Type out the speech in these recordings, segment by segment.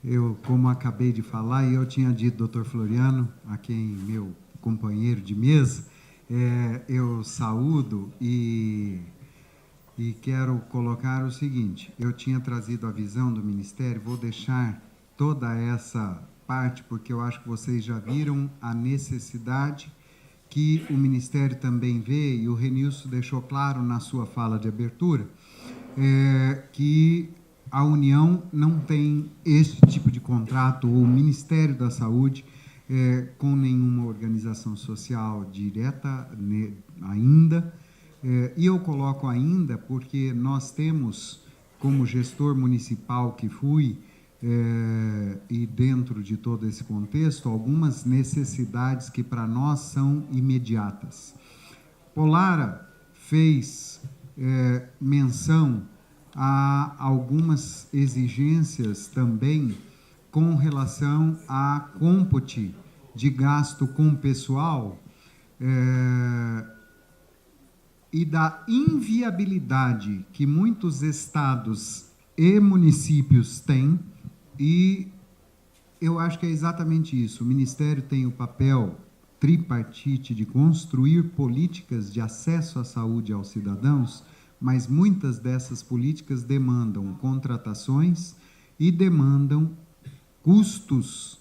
Eu, como acabei de falar, e eu tinha dito, doutor Floriano, a quem meu companheiro de mesa, eu saúdo e quero colocar o seguinte: eu tinha trazido a visão do Ministério, vou deixar toda essa parte, porque eu acho que vocês já viram a necessidade que o Ministério também vê, e o Renilson deixou claro na sua fala de abertura, que a União não tem esse tipo de contrato, ou o Ministério da Saúde, com nenhuma organização social direta ainda. E eu coloco ainda porque nós temos, como gestor municipal que fui, e dentro de todo esse contexto, algumas necessidades que para nós são imediatas. Polara fez menção a algumas exigências também com relação à cômputo de gasto com pessoal e da inviabilidade que muitos estados e municípios têm, e eu acho que é exatamente isso. O Ministério tem o papel tripartite de construir políticas de acesso à saúde aos cidadãos, mas muitas dessas políticas demandam contratações e demandam custos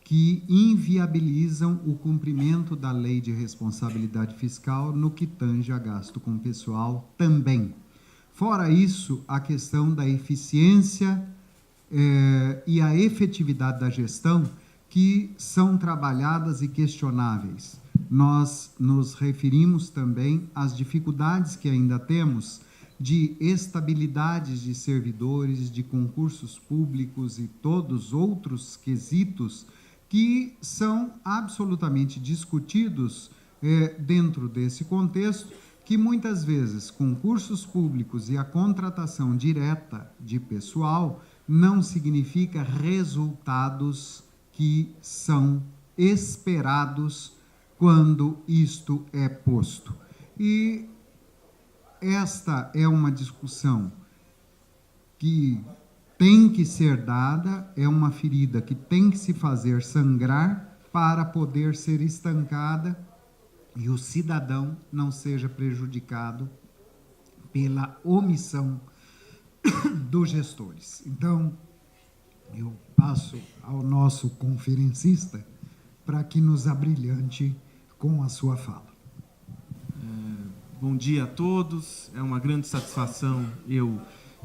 que inviabilizam o cumprimento da lei de responsabilidade fiscal no que tange a gasto com pessoal também. Fora isso, a questão da eficiência e a efetividade da gestão, que são trabalhadas e questionáveis. Nós nos referimos também às dificuldades que ainda temos de estabilidades de servidores, de concursos públicos e todos outros quesitos que são absolutamente discutidos dentro desse contexto, que muitas vezes concursos públicos e a contratação direta de pessoal não significa resultados que são esperados quando isto é posto. E esta é uma discussão que tem que ser dada, é uma ferida que tem que se fazer sangrar para poder ser estancada e o cidadão não seja prejudicado pela omissão dos gestores. Então, eu passo ao nosso conferencista para que nos abrilhante com a sua fala. Bom dia a todos, é uma grande satisfação eu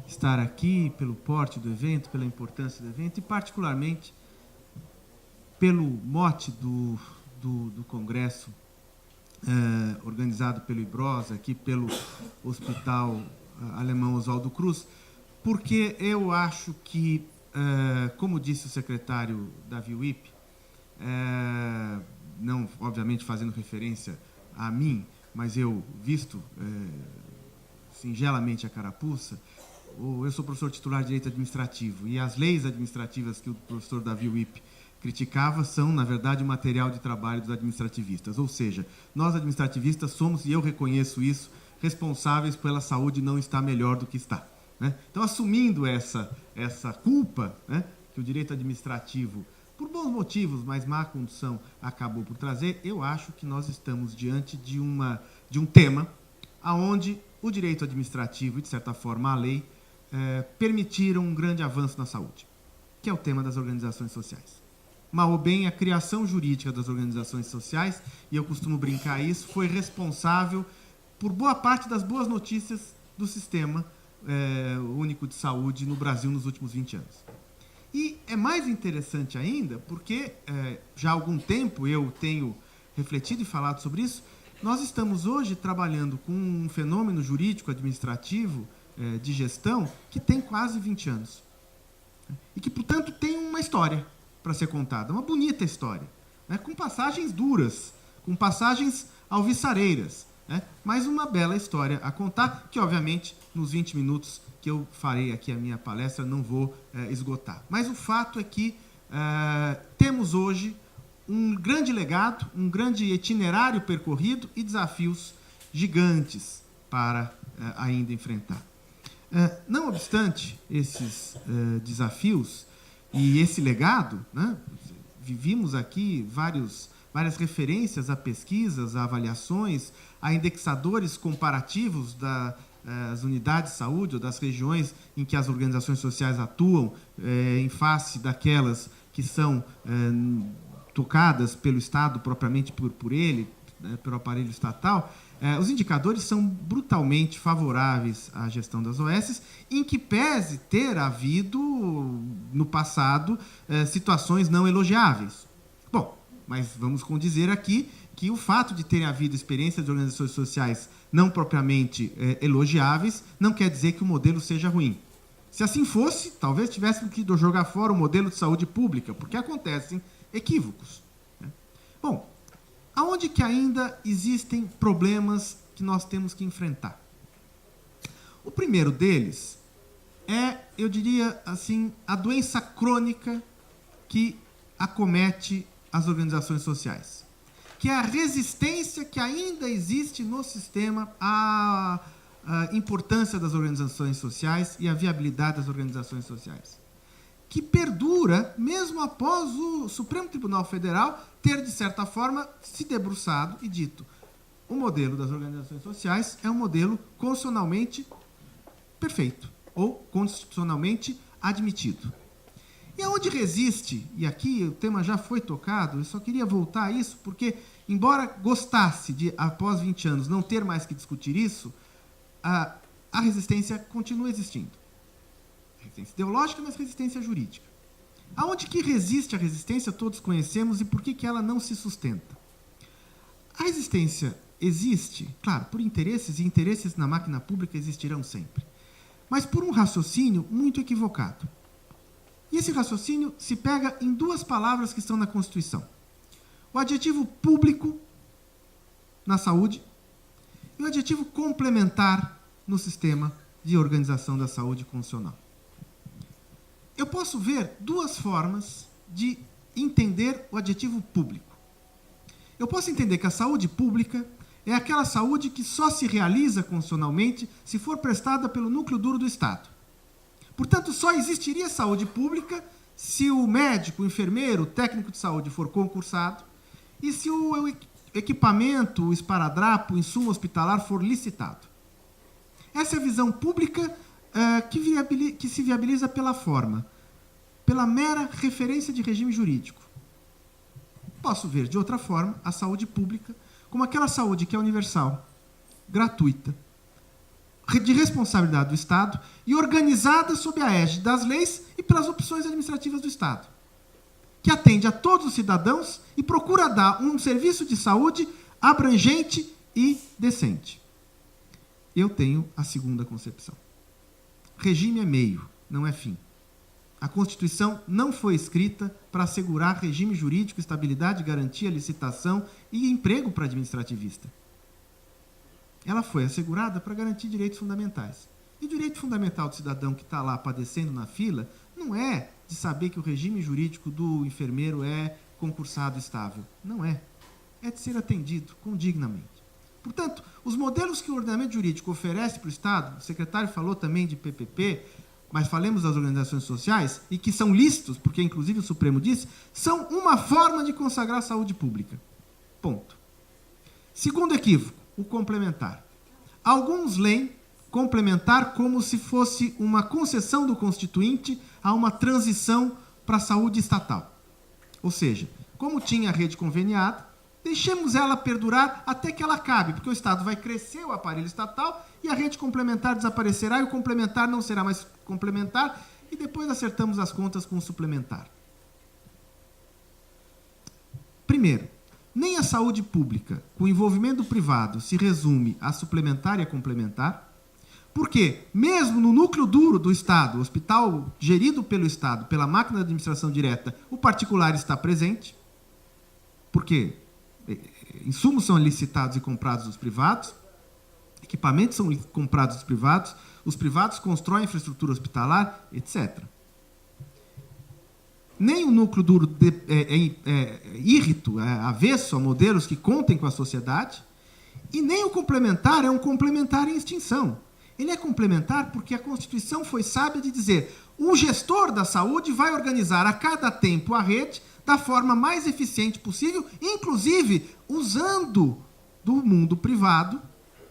estar aqui pelo porte do evento, pela importância do evento e particularmente pelo mote do congresso organizado pelo IBROS, aqui pelo Hospital Alemão Oswaldo Cruz, porque eu acho que, como disse o secretário Davi Wipp, não obviamente fazendo referência a mim, mas eu visto singelamente a carapuça, eu sou professor titular de Direito Administrativo e as leis administrativas que o professor Davi Wipp criticava são, na verdade, o material de trabalho dos administrativistas. Ou seja, nós administrativistas somos, e eu reconheço isso, responsáveis pela saúde não estar melhor do que está. Né? Então, assumindo essa culpa, né, que o direito administrativo, por bons motivos, mas má condução, acabou por trazer, eu acho que nós estamos diante de um tema onde o direito administrativo e, de certa forma, a lei permitiram um grande avanço na saúde, que é o tema das organizações sociais. Mal ou bem, a criação jurídica das organizações sociais, e eu costumo brincar isso, foi responsável por boa parte das boas notícias do sistema único de saúde no Brasil nos últimos 20 anos. E é mais interessante ainda, porque já há algum tempo eu tenho refletido e falado sobre isso, nós estamos hoje trabalhando com um fenômeno jurídico administrativo de gestão que tem quase 20 anos. E que, portanto, tem uma história para ser contada, uma bonita história, né, com passagens duras, com passagens alvissareiras, né, mas uma bela história a contar, que, obviamente, nos 20 minutos que eu farei aqui a minha palestra, não vou esgotar. Mas o fato é que temos hoje um grande legado, um grande itinerário percorrido e desafios gigantes para ainda enfrentar. Não obstante esses desafios, E esse legado, né, vimos aqui várias referências a pesquisas, a avaliações, a indexadores comparativos das unidades de saúde ou das regiões em que as organizações sociais atuam em face daquelas que são tocadas pelo Estado, propriamente por ele, né, pelo aparelho estatal. Os indicadores são brutalmente favoráveis à gestão das OS, em que pese ter havido, no passado, situações não elogiáveis. Bom, mas vamos condizer aqui que o fato de terem havido experiências de organizações sociais não propriamente elogiáveis não quer dizer que o modelo seja ruim. Se assim fosse, talvez tivéssemos que jogar fora o modelo de saúde pública, porque acontecem equívocos, né? Bom, aonde que ainda existem problemas que nós temos que enfrentar? O primeiro deles é, eu diria assim, a doença crônica que acomete as organizações sociais, que é a resistência que ainda existe no sistema à importância das organizações sociais e à viabilidade das organizações sociais, que perdura mesmo após o Supremo Tribunal Federal ter, de certa forma, se debruçado e dito: o modelo das organizações sociais é um modelo constitucionalmente perfeito ou constitucionalmente admitido. E aonde resiste, e aqui o tema já foi tocado, eu só queria voltar a isso, porque, embora gostasse de, após 20 anos, não ter mais que discutir isso, a resistência continua existindo. Resistência ideológica, mas resistência jurídica. Aonde que resiste a resistência, todos conhecemos, e por que ela não se sustenta? A resistência existe, claro, por interesses, e interesses na máquina pública existirão sempre, mas por um raciocínio muito equivocado. E esse raciocínio se pega em duas palavras que estão na Constituição: o adjetivo público na saúde e o adjetivo complementar no sistema de organização da saúde constitucional. Eu posso ver duas formas de entender o adjetivo público. Eu posso entender que a saúde pública é aquela saúde que só se realiza constitucionalmente se for prestada pelo núcleo duro do Estado. Portanto, só existiria saúde pública se o médico, o enfermeiro, o técnico de saúde for concursado e se o equipamento, o esparadrapo, o insumo hospitalar for licitado. Essa é a visão pública que se viabiliza pela forma, pela mera referência de regime jurídico. Posso ver, de outra forma, a saúde pública como aquela saúde que é universal, gratuita, de responsabilidade do Estado e organizada sob a égide das leis e pelas opções administrativas do Estado, que atende a todos os cidadãos e procura dar um serviço de saúde abrangente e decente. Eu tenho a segunda concepção. Regime é meio, não é fim. A Constituição não foi escrita para assegurar regime jurídico, estabilidade, garantia, licitação e emprego para administrativista. Ela foi assegurada para garantir direitos fundamentais. E o direito fundamental do cidadão que está lá padecendo na fila não é de saber que o regime jurídico do enfermeiro é concursado estável. Não é. É de ser atendido condignamente. Portanto, os modelos que o ordenamento jurídico oferece para o Estado, o secretário falou também de PPP, mas falemos das organizações sociais, e que são lícitos, porque inclusive o Supremo disse, são uma forma de consagrar a saúde pública. Ponto. Segundo equívoco, o complementar. Alguns leem complementar como se fosse uma concessão do Constituinte a uma transição para a saúde estatal. Ou seja, como tinha a rede conveniada, deixemos ela perdurar até que ela acabe, porque o Estado vai crescer o aparelho estatal e a rede complementar desaparecerá e o complementar não será mais complementar e depois acertamos as contas com o suplementar. Primeiro, nem a saúde pública, com envolvimento do privado, se resume a suplementar e a complementar, porque, mesmo no núcleo duro do Estado, o hospital gerido pelo Estado, pela máquina de administração direta, o particular está presente, porque insumos são licitados e comprados dos privados, equipamentos são comprados dos privados, os privados constroem infraestrutura hospitalar, etc. Nem o núcleo duro írrito, avesso a modelos que contem com a sociedade, e nem o complementar é um complementar em extinção. Ele é complementar porque a Constituição foi sábia de dizer: o gestor da saúde vai organizar a cada tempo a rede da forma mais eficiente possível, inclusive usando do mundo privado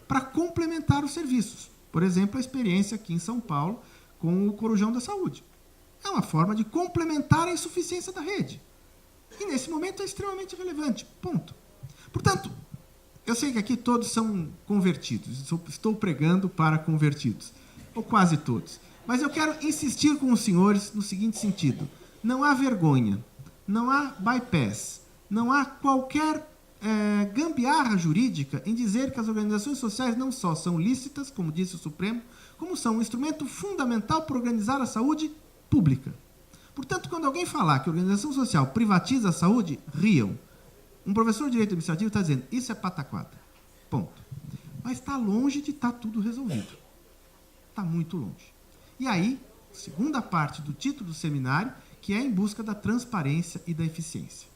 para complementar os serviços. Por exemplo, a experiência aqui em São Paulo com o Corujão da Saúde. É uma forma de complementar a insuficiência da rede. E nesse momento é extremamente relevante. Ponto. Portanto, eu sei que aqui todos são convertidos. Estou pregando para convertidos. Ou quase todos. Mas eu quero insistir com os senhores no seguinte sentido. Não há vergonha, não há bypass, não há qualquer gambiarra jurídica em dizer que as organizações sociais não só são lícitas, como disse o Supremo, como são um instrumento fundamental para organizar a saúde pública. Portanto, quando alguém falar que a organização social privatiza a saúde, riam. Um professor de direito administrativo está dizendo, isso é pataquada. Ponto. Mas está longe de estar tudo resolvido. Está muito longe. E aí, segunda parte do título do seminário, que é em busca da transparência e da eficiência.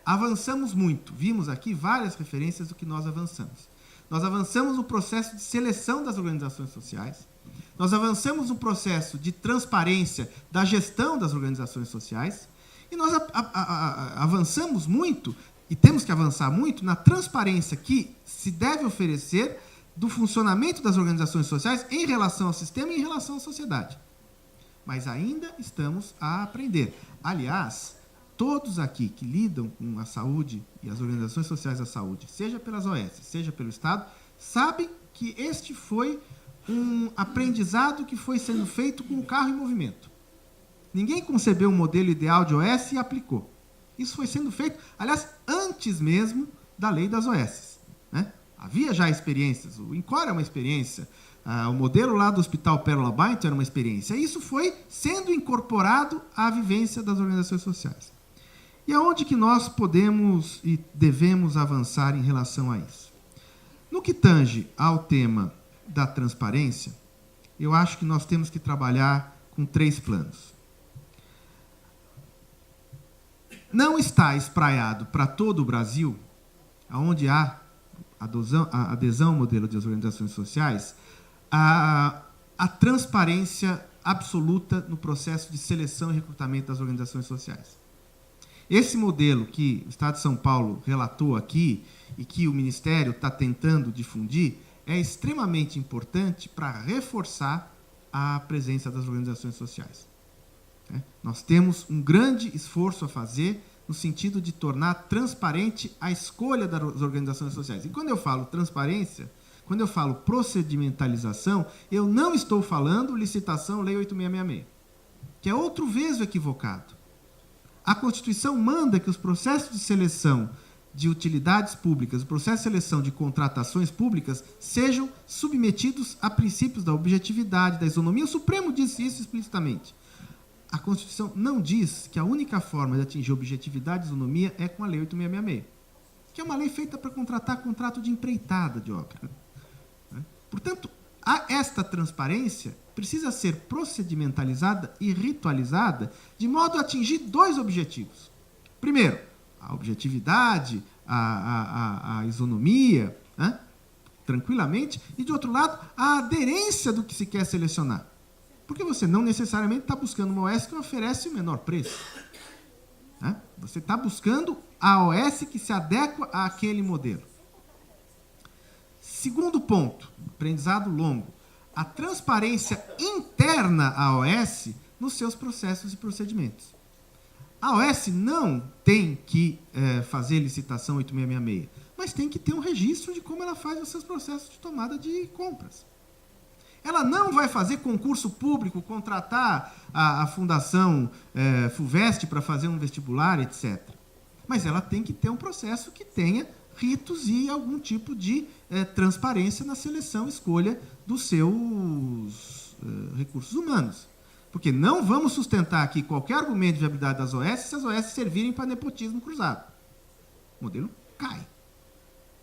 Avançamos muito. Vimos aqui várias referências do que nós avançamos. Nós avançamos no processo de seleção das organizações sociais. Nós avançamos no processo de transparência da gestão das organizações sociais. E nós avançamos muito, e temos que avançar muito, na transparência que se deve oferecer do funcionamento das organizações sociais em relação ao sistema e em relação à sociedade. Mas ainda estamos a aprender. Aliás, todos aqui que lidam com a saúde e as organizações sociais da saúde, seja pelas OS, seja pelo Estado, sabem que este foi um aprendizado que foi sendo feito com o carro em movimento. Ninguém concebeu um modelo ideal de OS e aplicou. Isso foi sendo feito, aliás, antes mesmo da lei das OS. Né? Havia já experiências, o INCOR é uma experiência, o modelo lá do Hospital Pérola Baito era uma experiência. Isso foi sendo incorporado à vivência das organizações sociais. E aonde que nós podemos e devemos avançar em relação a isso? No que tange ao tema da transparência, eu acho que nós temos que trabalhar com 3 planos. Não está espraiado para todo o Brasil, onde há adesão ao modelo das organizações sociais, a transparência absoluta no processo de seleção e recrutamento das organizações sociais. Esse modelo que o Estado de São Paulo relatou aqui e que o Ministério está tentando difundir é extremamente importante para reforçar a presença das organizações sociais. Nós temos um grande esforço a fazer no sentido de tornar transparente a escolha das organizações sociais. E quando eu falo transparência, quando eu falo procedimentalização, eu não estou falando licitação Lei 8666, que é outro veso equivocado. A Constituição manda que os processos de seleção de utilidades públicas, o processo de seleção de contratações públicas, sejam submetidos a princípios da objetividade, da isonomia. O Supremo disse isso explicitamente. A Constituição não diz que a única forma de atingir objetividade e isonomia é com a Lei 8666, que é uma lei feita para contratar contrato de empreitada de obra. Portanto, esta transparência precisa ser procedimentalizada e ritualizada de modo a atingir 2 objetivos. Primeiro, a objetividade, a isonomia, né, tranquilamente, e, de outro lado, a aderência do que se quer selecionar. Porque você não necessariamente está buscando uma OS que oferece o menor preço. Né? Você está buscando a OS que se adequa àquele modelo. Segundo ponto, aprendizado longo, a transparência interna à OS nos seus processos e procedimentos. A OS não tem que fazer licitação 8666, mas tem que ter um registro de como ela faz os seus processos de tomada de compras. Ela não vai fazer concurso público, contratar a Fundação FUVEST para fazer um vestibular, etc. Mas ela tem que ter um processo que tenha ritos e algum tipo de transparência na seleção e escolha dos seus recursos humanos. Porque não vamos sustentar aqui qualquer argumento de viabilidade das OS se as OS servirem para nepotismo cruzado. O modelo cai.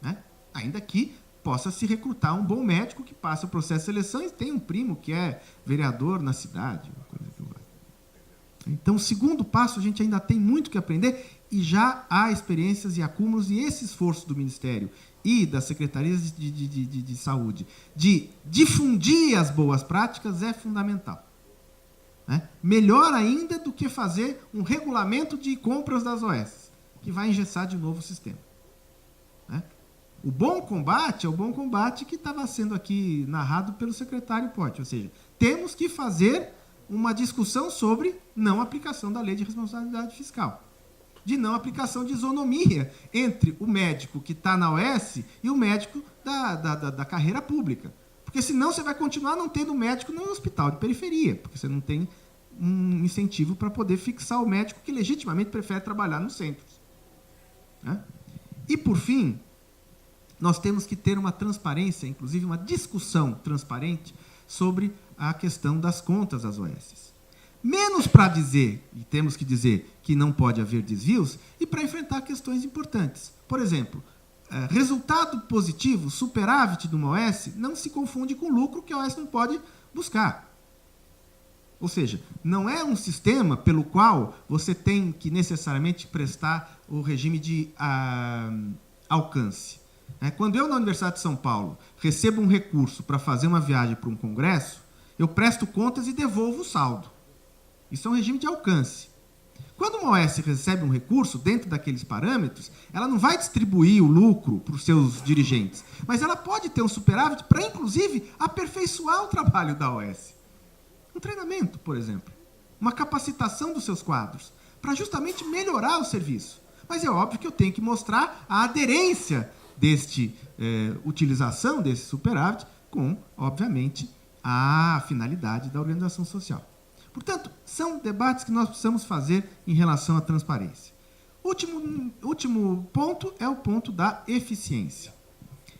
Né? Ainda que possa se recrutar um bom médico que passa o processo de seleção e tem um primo que é vereador na cidade. Uma coisa que vai. Então, o segundo passo, a gente ainda tem muito que aprender e já há experiências e acúmulos, e esse esforço do Ministério e das secretarias de saúde de difundir as boas práticas é fundamental. Né? Melhor ainda do que fazer um regulamento de compras das OS, que vai engessar de novo o sistema. Né? O bom combate é o bom combate que estava sendo aqui narrado pelo secretário Pote, ou seja, temos que fazer uma discussão sobre não aplicação da lei de responsabilidade fiscal, de não aplicação de isonomia entre o médico que está na OS e o médico da carreira pública. Porque senão você vai continuar não tendo médico no hospital de periferia, porque você não tem um incentivo para poder fixar o médico que legitimamente prefere trabalhar nos centros. Né? E, por fim, nós temos que ter uma transparência, inclusive uma discussão transparente sobre a questão das contas das OS. Menos para dizer, e temos que dizer, que não pode haver desvios, e para enfrentar questões importantes. Por exemplo, resultado positivo, superávit de uma OS, não se confunde com lucro que a OS não pode buscar. Ou seja, não é um sistema pelo qual você tem que necessariamente prestar o regime de alcance. Quando eu, na Universidade de São Paulo, recebo um recurso para fazer uma viagem para um congresso, eu presto contas e devolvo o saldo. Isso é um regime de alcance. Quando uma OS recebe um recurso dentro daqueles parâmetros, ela não vai distribuir o lucro para os seus dirigentes, mas ela pode ter um superávit para, inclusive, aperfeiçoar o trabalho da OS. Um treinamento, por exemplo. Uma capacitação dos seus quadros, para justamente melhorar o serviço. Mas é óbvio que eu tenho que mostrar a aderência deste utilização desse superávit com, obviamente, a finalidade da organização social. Portanto, são debates que nós precisamos fazer em relação à transparência. Último ponto é o ponto da eficiência.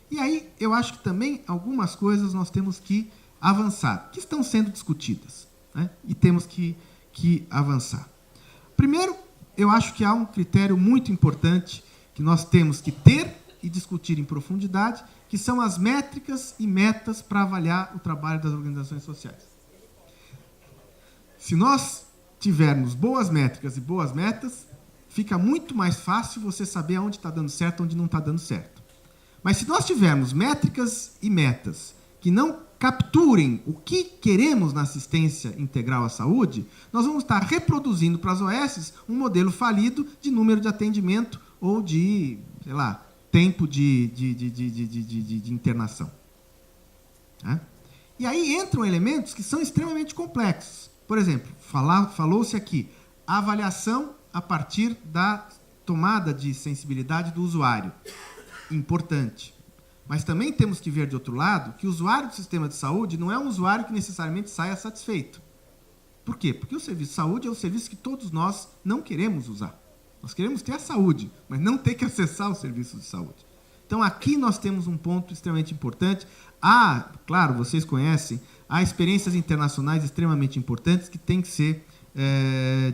E aí, eu acho que também algumas coisas nós temos que avançar, que estão sendo discutidas, né? E temos que avançar. Primeiro, eu acho que há um critério muito importante que nós temos que ter e discutir em profundidade, que são as métricas e metas para avaliar o trabalho das organizações sociais. Se nós tivermos boas métricas e boas metas, fica muito mais fácil você saber onde está dando certo e onde não está dando certo. Mas se nós tivermos métricas e metas que não capturem o que queremos na assistência integral à saúde, nós vamos estar reproduzindo para as OS um modelo falido de número de atendimento ou de, sei lá, tempo de internação. E aí entram elementos que são extremamente complexos. Por exemplo, falou-se aqui, a avaliação a partir da tomada de sensibilidade do usuário. Importante. Mas também temos que ver, de outro lado, que o usuário do sistema de saúde não é um usuário que necessariamente saia satisfeito. Por quê? Porque o serviço de saúde é um serviço que todos nós não queremos usar. Nós queremos ter a saúde, mas não ter que acessar os serviços de saúde. Então, aqui nós temos um ponto extremamente importante. Claro, vocês conhecem, há experiências internacionais extremamente importantes que têm que ser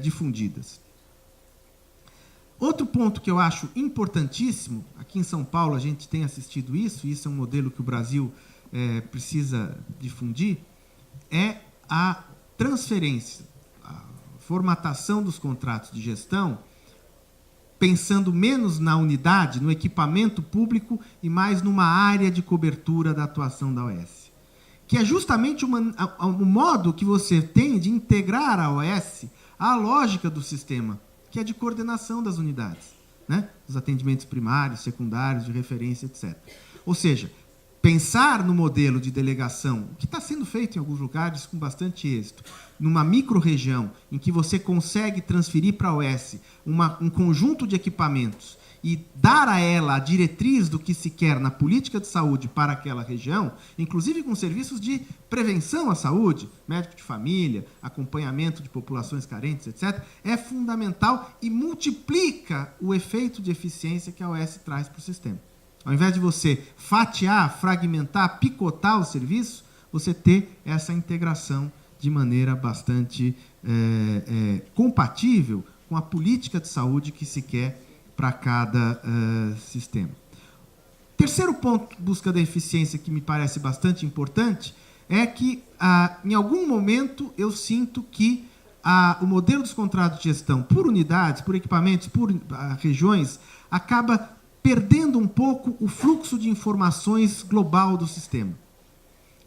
difundidas. Outro ponto que eu acho importantíssimo, aqui em São Paulo a gente tem assistido isso, e isso é um modelo que o Brasil precisa difundir, é a transferência, a formatação dos contratos de gestão, pensando menos na unidade, no equipamento público e mais numa área de cobertura da atuação da OS. Que é justamente o modo que você tem de integrar a OS à lógica do sistema, que é de coordenação das unidades, né? Os atendimentos primários, secundários, de referência, etc. Ou seja, pensar no modelo de delegação, que está sendo feito em alguns lugares com bastante êxito, numa micro-região em que você consegue transferir para a OS um conjunto de equipamentos e dar a ela a diretriz do que se quer na política de saúde para aquela região, inclusive com serviços de prevenção à saúde, médico de família, acompanhamento de populações carentes, etc., é fundamental e multiplica o efeito de eficiência que a OS traz para o sistema. Ao invés de você fatiar, fragmentar, picotar o serviço, você ter essa integração de maneira bastante compatível com a política de saúde que se quer para cada sistema. Terceiro ponto de busca da eficiência que me parece bastante importante é que, em algum momento, eu sinto que o modelo dos contratos de gestão por unidades, por equipamentos, por regiões, acaba perdendo um pouco o fluxo de informações global do sistema.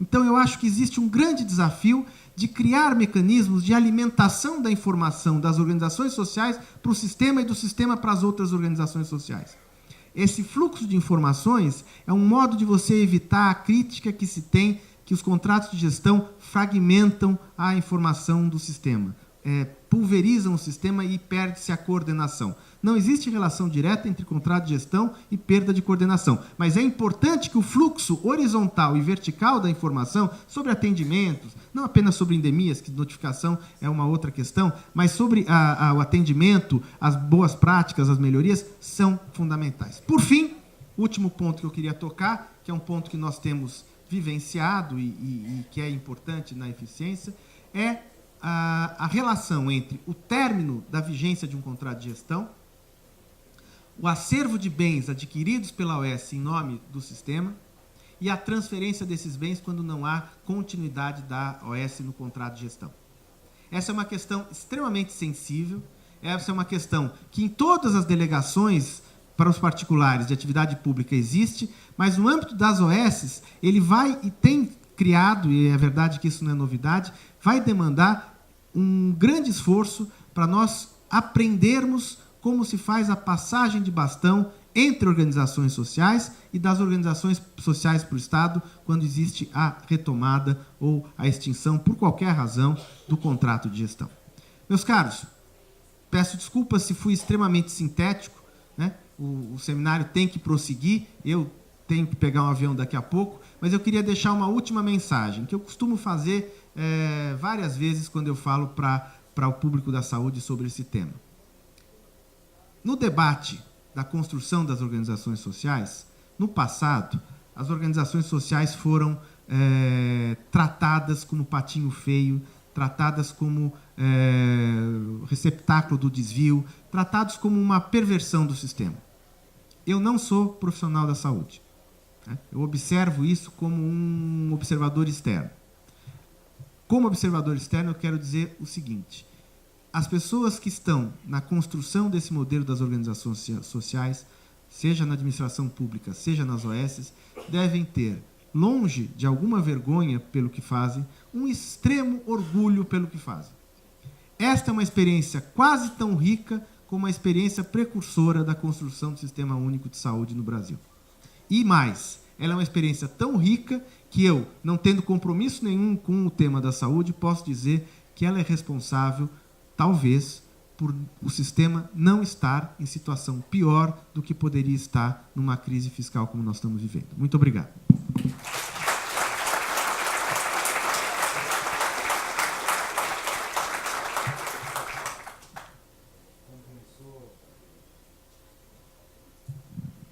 Então, eu acho que existe um grande desafio de criar mecanismos de alimentação da informação das organizações sociais para o sistema e do sistema para as outras organizações sociais. Esse fluxo de informações é um modo de você evitar a crítica que se tem que os contratos de gestão fragmentam a informação do sistema, pulverizam o sistema e perde-se a coordenação. Não existe relação direta entre contrato de gestão e perda de coordenação, mas é importante que o fluxo horizontal e vertical da informação sobre atendimentos, não apenas sobre endemias, que notificação é uma outra questão, mas sobre o atendimento, as boas práticas, as melhorias, são fundamentais. Por fim, o último ponto que eu queria tocar, que é um ponto que nós temos vivenciado e que é importante na eficiência, é a relação entre o término da vigência de um contrato de gestão, o acervo de bens adquiridos pela OS em nome do sistema e a transferência desses bens quando não há continuidade da OS no contrato de gestão. Essa é uma questão extremamente sensível, essa é uma questão que em todas as delegações para os particulares de atividade pública existe, mas no âmbito das OS, ele vai e tem criado, e é verdade que isso não é novidade, vai demandar um grande esforço para nós aprendermos como se faz a passagem de bastão entre organizações sociais e das organizações sociais para o Estado, quando existe a retomada ou a extinção, por qualquer razão, do contrato de gestão. Meus caros, peço desculpas se fui extremamente sintético, né? O seminário tem que prosseguir, eu tenho que pegar um avião daqui a pouco, mas eu queria deixar uma última mensagem, que eu costumo fazer várias vezes quando eu falo para o público da saúde sobre esse tema. No debate da construção das organizações sociais, no passado, as organizações sociais foram tratadas como patinho feio, tratadas como receptáculo do desvio, tratados como uma perversão do sistema. Eu não sou profissional da saúde. Eu observo isso como um observador externo. Como observador externo, eu quero dizer o seguinte: as pessoas que estão na construção desse modelo das organizações sociais, seja na administração pública, seja nas OS, devem ter, longe de alguma vergonha pelo que fazem, um extremo orgulho pelo que fazem. Esta é uma experiência quase tão rica como a experiência precursora da construção do Sistema Único de Saúde no Brasil. E mais, ela é uma experiência tão rica que eu, não tendo compromisso nenhum com o tema da saúde, posso dizer que ela é responsável, talvez, por o sistema não estar em situação pior do que poderia estar numa crise fiscal como nós estamos vivendo. Muito obrigado.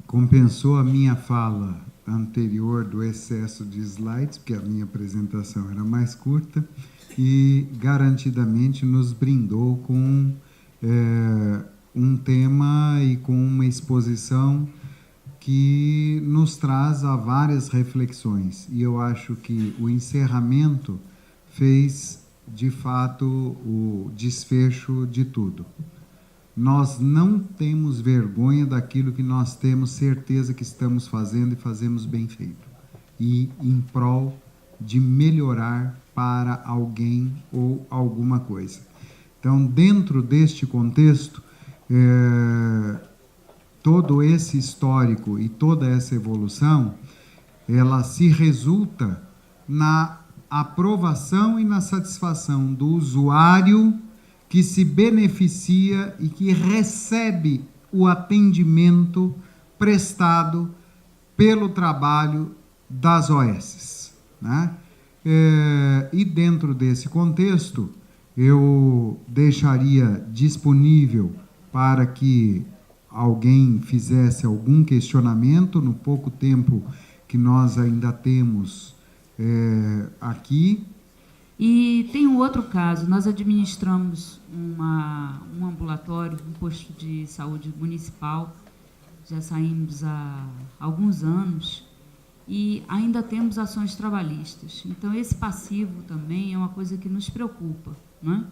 Compensou a minha fala anterior do excesso de slides, porque a minha apresentação era mais curta, e garantidamente nos brindou com um tema e com uma exposição que nos traz a várias reflexões. E eu acho que o encerramento fez, de fato, o desfecho de tudo. Nós não temos vergonha daquilo que nós temos certeza que estamos fazendo e fazemos bem feito. E em prol de melhorar para alguém ou alguma coisa. Então, dentro deste contexto, todo esse histórico e toda essa evolução, ela se resulta na aprovação e na satisfação do usuário que se beneficia e que recebe o atendimento prestado pelo trabalho das OS, né? E dentro desse contexto, eu deixaria disponível para que alguém fizesse algum questionamento no pouco tempo que nós ainda temos aqui. E tem um outro caso, nós administramos um ambulatório, um posto de saúde municipal, já saímos há alguns anos, e ainda temos ações trabalhistas. Então, esse passivo também é uma coisa que nos preocupa, né?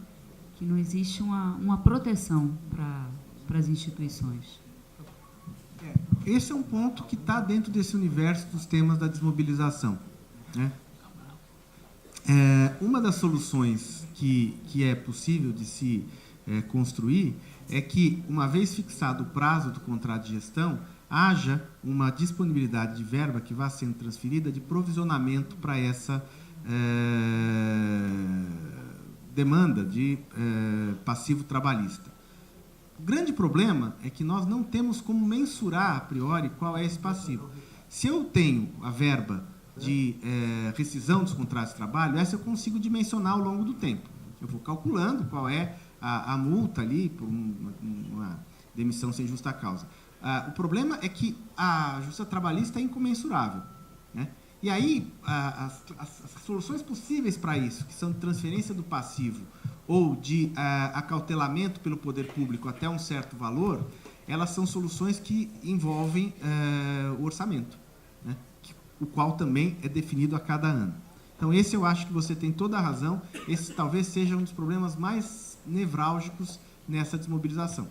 que não existe uma proteção para as instituições. Esse é um ponto que está dentro desse universo dos temas da desmobilização, né? Uma das soluções que é possível de se construir é que, uma vez fixado o prazo do contrato de gestão, haja uma disponibilidade de verba que vá sendo transferida de provisionamento para essa demanda de passivo trabalhista. O grande problema é que nós não temos como mensurar a priori qual é esse passivo. Se eu tenho a verba de rescisão dos contratos de trabalho, essa eu consigo dimensionar ao longo do tempo. Eu vou calculando qual é a multa ali por uma demissão sem justa causa. O problema é que a justiça trabalhista é incomensurável, né? E aí, as soluções possíveis para isso, que são de transferência do passivo ou de acautelamento pelo poder público até um certo valor, elas são soluções que envolvem o orçamento, né? O qual também é definido a cada ano. Então, esse eu acho que você tem toda a razão. Esse talvez seja um dos problemas mais nevrálgicos nessa desmobilização.